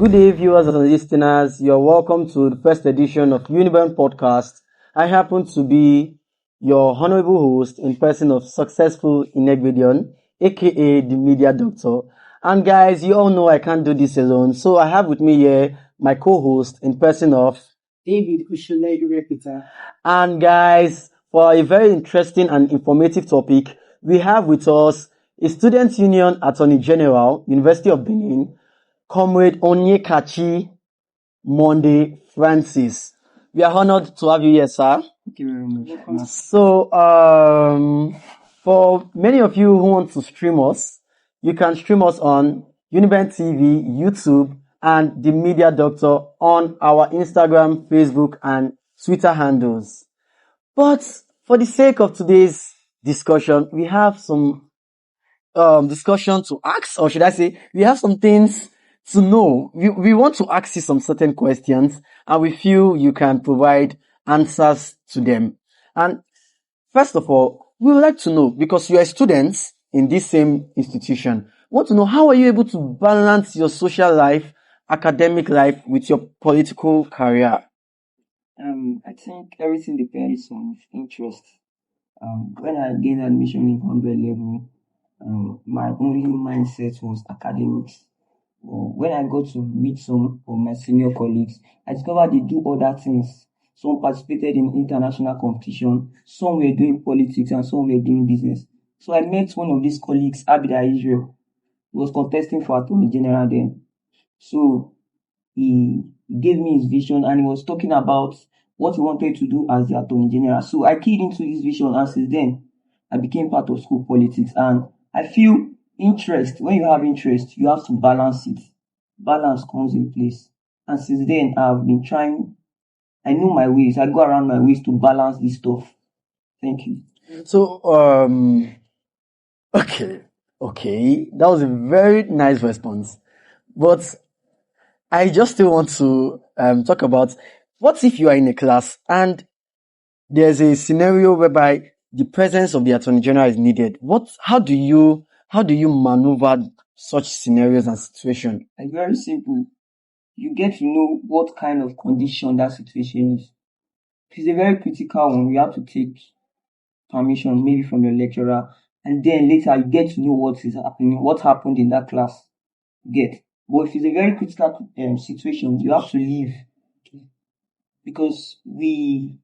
Good day, viewers and listeners. You're welcome to the first edition of UNIBEN Podcast. I happen to be your honorable host in person of Successful Inegbedion, aka the Media Doctor. And guys, you all know I can't do this alone, so I have with me here my co-host in person of David Ushule Repeater. And guys, for a very interesting and informative topic, we have with us a Student Union Attorney General, University of Benin, Comrade Onyekachi Monday Francis. We are honored to have you here, sir. Thank you very much. So, for many of you who want to stream us, you can stream us on UNIBEN TV, YouTube, and the Media Doctor on our Instagram, Facebook, and Twitter handles. But for the sake of today's discussion, we have some discussion to ask, or should I say, we have some things to know. We want to ask you some certain questions, and we feel you can provide answers to them. And first of all, we would like to know, because you are students in this same institution, we want to know, how are you able to balance your social life, academic life with your political career? I think everything depends on interest. When I gained admission in 100 level, my only mindset was academics. When I got to meet some of my senior colleagues, I discovered they do other things. Some participated in international competition, some were doing politics, and some were doing business. So I met one of these colleagues, Abida Israel. He was contesting for Attorney General then. So he gave me his vision, and he was talking about what he wanted to do as the Attorney General. So I keyed into his vision, and since then, I became part of school politics. And I feel interest, when you have interest, you have to balance it. Balance comes in place. And since then, I've been trying, I know my ways. I go around my ways to balance this stuff. Thank you. So, okay, that was a very nice response. But I just still want to talk about, what if you are in a class and there's a scenario whereby the presence of the Attorney General is needed? How do you maneuver such scenarios and situations? It's very simple. You get to know what kind of condition that situation is. If it's a very critical one, you have to take permission, maybe from your lecturer, and then later you get to know what is happening, what happened in that class. Get. But if it's a very critical situation, you have to leave, because we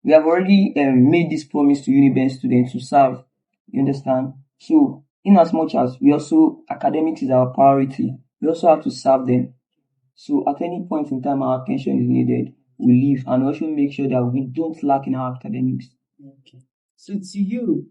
have already made this promise to UNIBEN students to serve. You understand? So, in as much as academics is our priority, we also have to serve them. So, at any point in time our attention is needed, we leave, and also make sure that we don't lack in our academics. Okay. So to you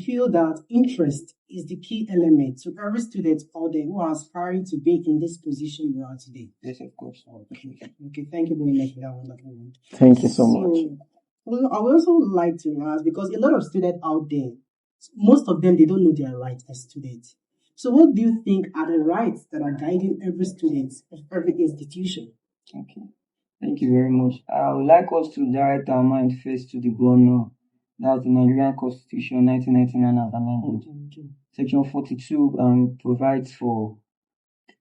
feel that interest is the key element to every student out there who are aspiring to be in this position you are today? Yes, of course. Okay, thank you very much for that wonderful one. Thank you so much. Well, I would also like to ask, because a lot of students out there, most of them, they don't know their rights as students. So what do you think are the rights that are guiding every student of every institution? Okay. Thank you very much. I would like us to direct our mind first to the governor. That's the Nigerian Constitution, 1999 as amended. Section 42 provides for,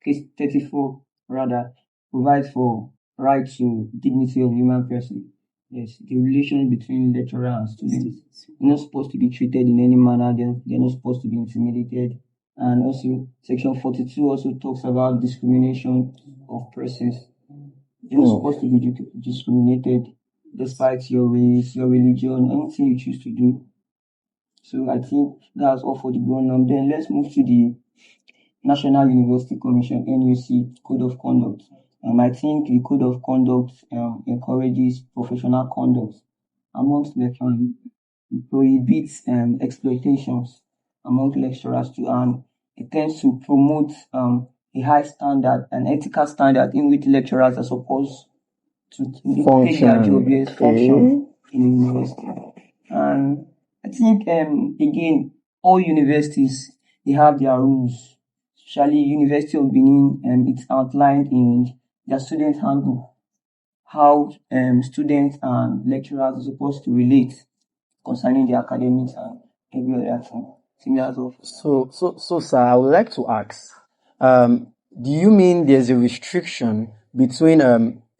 case 34 rather, provides for right to dignity of human person. Yes, the relation between lecturer and student. They're not supposed to be treated in any manner. They're not supposed to be intimidated. And also, Section 42 also talks about discrimination of persons. You're not supposed to be discriminated despite your race, your religion, anything you choose to do. So I think that's all for the grown-up. Then let's move to the National University Commission, NUC, Code of Conduct. I think the Code of Conduct encourages professional conduct amongst lecturers. It prohibits exploitations among lecturers too, and it tends to promote a high standard, an ethical standard in which lecturers are supposed to take their job, function in the university. And I think, again, all universities, they have their rules. Especially University of Benin, it's outlined in their student handbook, how students and lecturers are supposed to relate concerning their academics and every other thing. So, sir, I would like to ask, do you mean there's a restriction between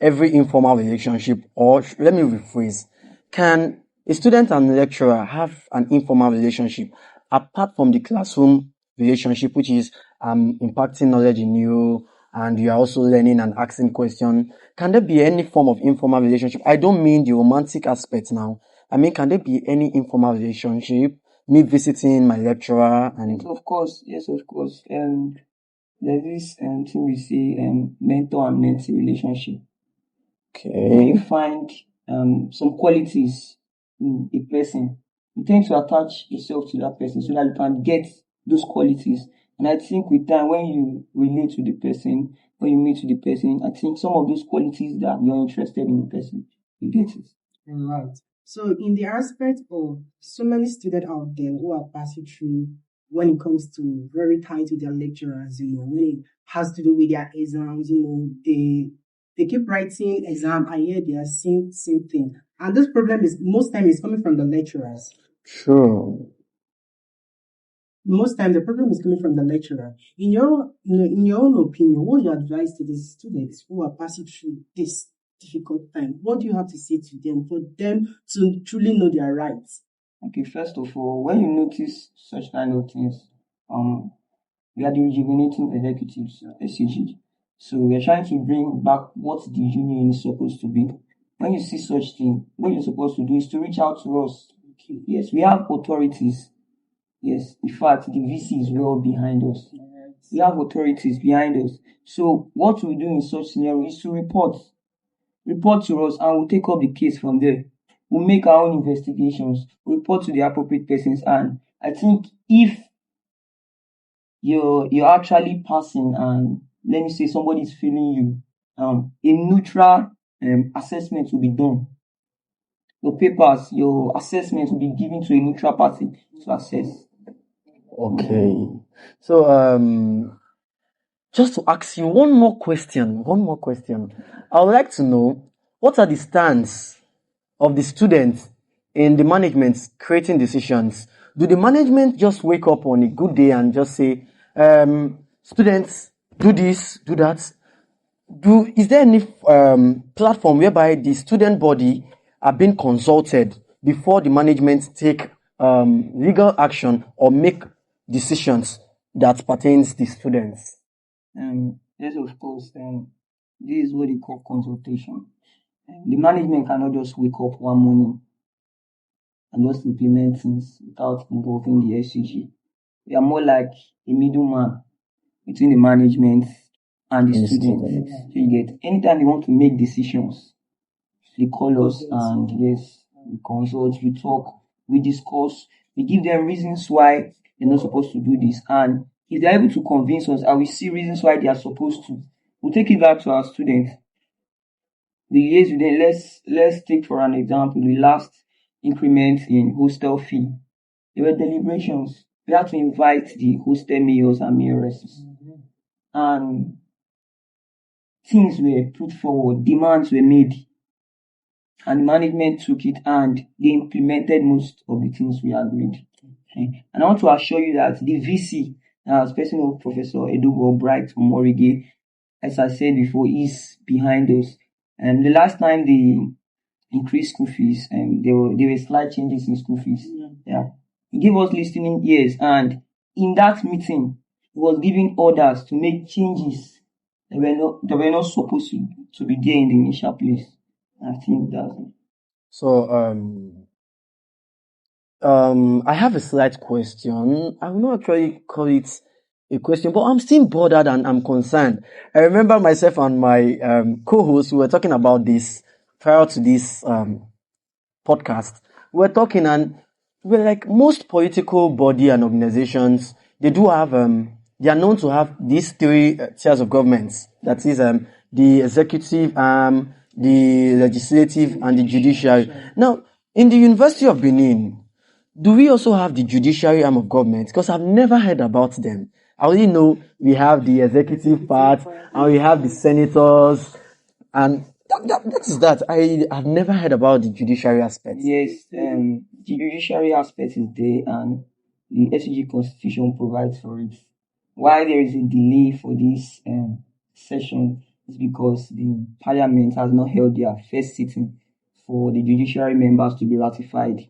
every informal relationship, or let me rephrase, can a student and lecturer have an informal relationship apart from the classroom relationship, which is impacting knowledge in you and you are also learning and asking questions? Can there be any form of informal relationship? I don't mean the romantic aspect now. I mean, can there be any informal relationship? Me visiting my lecturer and Of course, yes, of course. There's this thing we say mentor and mentee relationship. If you find some qualities in a person, you tend to attach yourself to that person so that you can get those qualities. And I think with time, when you relate to the person, when you meet with the person, I think some of those qualities that you're interested in the person, you get it. Right. So, in the aspect of so many students out there who are passing through when it comes to very tied to their lecturers, when it has to do with their exams, they keep writing exam. I hear they are same thing, and this problem is most time is coming from the lecturers. sure. Most times the problem is coming from the lecturer. In your own opinion, what you advise to these students who are passing through this difficult time? What do you have to say to them for them to truly know their rights? Okay, first of all, when you notice such kind of things, we are the rejuvenating executives, SCG. So we are trying to bring back what the union is supposed to be. When you see such thing, what you're supposed to do is to reach out to us. Okay. Yes, we have authorities. Yes, in fact, the VC is well behind us. We have authorities behind us. So what we do in such scenario is to report to us, and we'll take up the case from there. We'll make our own investigations, report to the appropriate persons, and I think if you're actually passing and let me say somebody is failing you, a neutral assessment will be done. Your papers, your assessment will be given to a neutral party to assess. Okay. So just to ask you one more question. I would like to know, what are the stands of the students in the management creating decisions? Do the management just wake up on a good day and just say, students, do this, do that? Is there any platform whereby the student body are being consulted before the management take legal action or make decisions that pertains to students? Yes, of course. This is what they call consultation. The management cannot just wake up one morning and just implement things without involving the SCG. We are more like a middleman between the management and the students. So you get, anytime they want to make decisions, they call us and yes, we consult, we talk, we discuss, we give them reasons why they're not supposed to do this. And if they're able to convince us and we see reasons why they are supposed to, we'll take it back to our students. The years with them, let's take for an example the last increment in hostel fee. There were deliberations. We had to invite the hostel mayors and mayoresses. And things were put forward, demands were made. And the management took it and they implemented most of the things we agreed. Okay. And I want to assure you that the VC, as person of Professor Edugo Bright Morige, as I said before, is behind us. And the last time they increased school fees, and there were slight changes in school fees. Yeah. He gave us listening ears, and in that meeting, he was giving orders to make changes that were not supposed to be there in the initial place. I think that's it. So I have a slight question. I will not actually call it a question, but I'm still bothered and I'm concerned. I remember myself and my co-host, we were talking about this prior to this podcast. We were talking and we're like, most political body and organizations, they do have they are known to have these three tiers of governments. That is the executive arm, the legislative, and the judiciary. Now, in the University of Benin, do we also have the judiciary arm of government? Because I've never heard about them. I only know we have the executive part and we have the senators, and that is that. I have never heard about the judiciary aspect. Yes, the judiciary aspect is there and the SCG constitution provides for it. why there is a delay for this session is because the Parliament has not held their first sitting for the judiciary members to be ratified.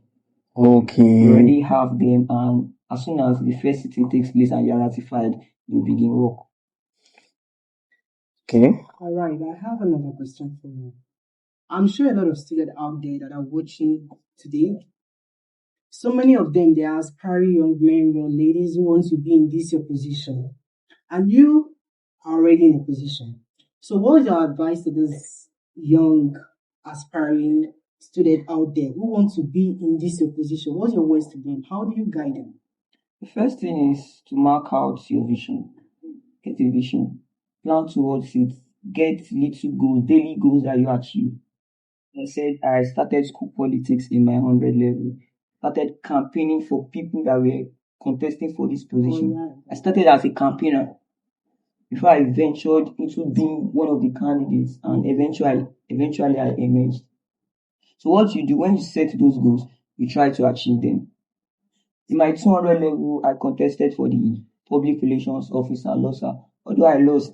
We Okay. already have them, and as soon as the first sitting takes place and they are ratified, they begin work. Okay. All right, I have another question for you. I'm sure a lot of students out there that are watching today, so many of them, they are aspiring young men, young ladies who want to be in this your position. And you are already in a position. So what is your advice to this young aspiring student out there who want to be in this your position? What's your words to them? How do you guide them? The first thing is to mark out your vision. Get a vision. Plan towards it. Get little goals, daily goals that you achieve. I said I started school politics in my 100 level. Started campaigning for people that were contesting for this position. Alright. I started as a campaigner before I ventured into being one of the candidates, and eventually I emerged. So what you do when you set those goals, you try to achieve them. In my 200 level, I contested for the public relations officer, LOSA. Although I lost,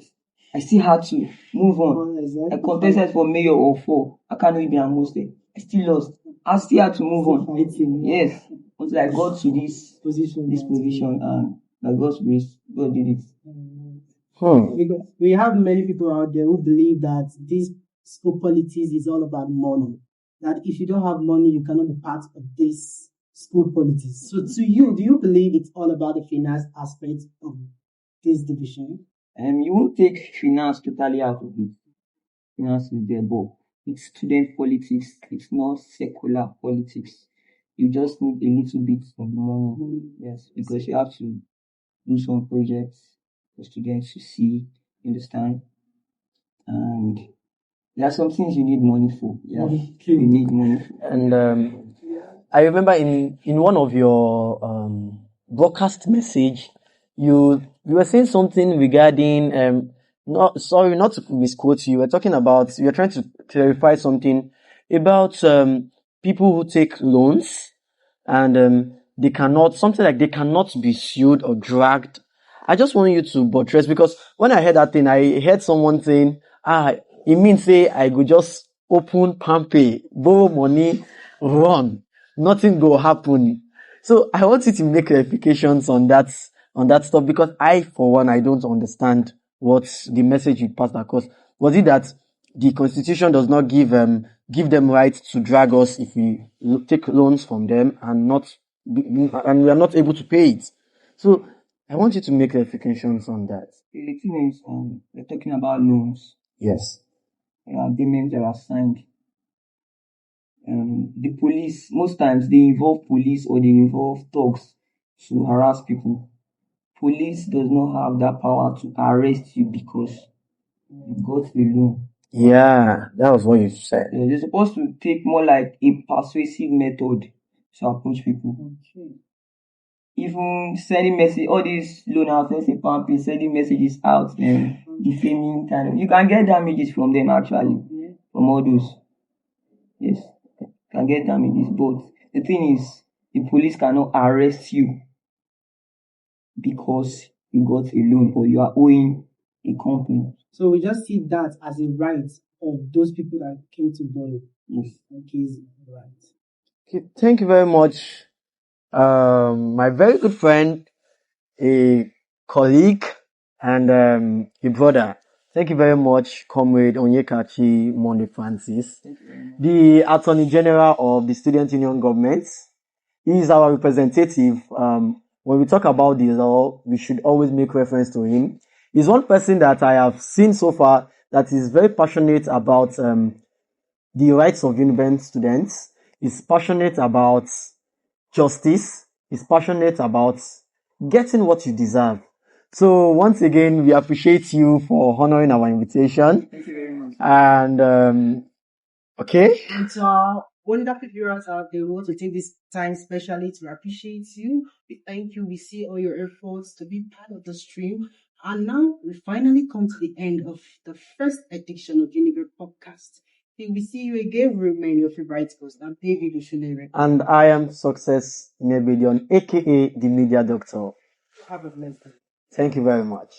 I still had to move on. I contested for mayor of 4. I can't even and hosted. I still lost. I still had to move on. Yes, until I got to this position, and by God's grace, God did it. Because we have many people out there who believe that this school politics is all about money. That if you don't have money, you cannot be part of this school politics. So to you, do you believe it's all about the finance aspect of this division? You won't take finance totally out of it. Finance is there, but it's student politics. It's not secular politics. You just need a little bit of money. Yes, because you have to do some projects for students to see, understand, and there are some things you need money for. Yeah, you need money for. And I remember in one of your broadcast message, you were saying something regarding not to misquote you. You were talking about, you were trying to clarify something about people who take loans and they cannot be sued or dragged. I just want you to buttress, because when I heard that thing, I heard someone saying, it means say I could just open Pampe, borrow money, run, nothing go happen. So I want you to make clarifications on that stuff, because I, for one, I don't understand what the message you passed across. Was it that the constitution does not give them right to drag us if we take loans from them and we are not able to pay it? So I want you to make clarifications on that. The thing is, we're talking about loans. Yes. There are agreements that are signed. The police, most times they involve police or they involve thugs to harass people. Police does not have that power to arrest you because you got a loan. Yeah, that was what you said. They're supposed to take more like a persuasive method to approach people. Even sending message, all these loan outlets, sending messages out, defaming kind of. You can get damages from them actually, from all those. Yes, you can get damages, but the thing is, the police cannot arrest you because you got a loan or you are owing a company. So we just see that as a right of those people that came to borrow. Yes. Okay, right. Okay, thank you very much. My very good friend, a colleague, and a brother. Thank you very much, Comrade Onyekachi Monde Francis, the Attorney General of the Student Union Government. He is our representative. When we talk about the law, we should always make reference to him. He's one person that I have seen so far that is very passionate about the rights of UNIBEN students. He's passionate about justice. He's passionate about getting what you deserve. So once again, we appreciate you for honoring our invitation. Thank you very much. And okay. And to our wonderful viewers out there, we want to take this time specially to appreciate you. We thank you. We see all your efforts to be part of the stream. And now we finally come to the end of the first edition of UNIBEN Podcast. Till we see you again, we remain your favorite host. I'm David Ushinere. And I am Success Nebedion, aka the Media Doctor. Have a blessed day. Thank you very much.